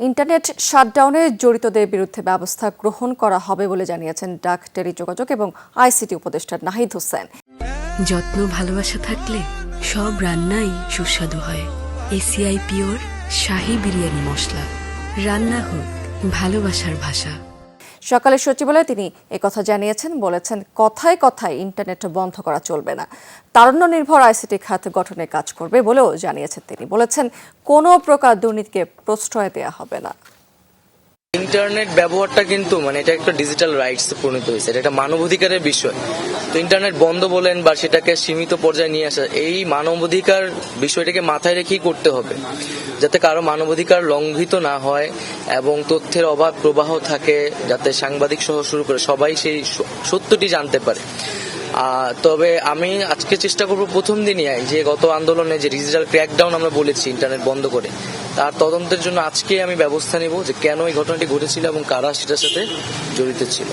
Internet শাটডাউনে জড়িতদের বিরুদ্ধে ব্যবস্থা গ্রহণ করা হবে বলে জানিয়েছেন ডাক টেলিযোগাযোগ এবং আইসিটি উপদেষ্টা নাহিদ হোসেন। যত্ন ভালোবাসা থাকলে সব রান্নাই সুস্বাদু হয়। এসিআই পিওর শাহী বিরিয়ানি মশলা, রান্না হোক ভালোবাসার ভাষা। সকালে সচিবালয়ে তিনি একথা জানিয়েছেন, বলেছেন কথায় কথায় ইন্টারনেট বন্ধ করা চলবে না, তারুণ্য নির্ভর আইসিটি খাত গঠনে কাজ করবে বলেও জানিয়েছেন তিনি। বলেছেন কোনো প্রকার দুর্নীতিকে প্রশ্রয় দেওয়া হবে না। ইন্টারনেট ব্যবহারটা কিন্তু এটা একটা ডিজিটাল রাইটস পরিণত হয়েছে, এটা একটা মানবাধিকারের বিষয়। তো ইন্টারনেট বন্ধ বলেন বা সেটাকে সীমিত পর্যায়ে নিয়ে আসা, এই মানবাধিকার বিষয়টাকে মাথায় রেখেই করতে হবে, যাতে কারো মানবাধিকার লঙ্ঘিত না হয় এবং তথ্যের অবাধ প্রবাহ থাকে, যাতে সাংবাদিক সহ শুরু করে সবাই সেই সত্যটি জানতে পারে। তবে আমি আজকে চেষ্টা করব প্রথম দিনই যে গত আন্দোলনে যে ডিজিটাল ক্র্যাকডাউন আমরা বলেছি ইন্টারনেট বন্ধ করে, তার তদন্তের জন্য আজকে আমি ব্যবস্থা নেব যে কেন এই ঘটনাটি ঘটেছিল এবং কারা সেটার সাথে জড়িত ছিল।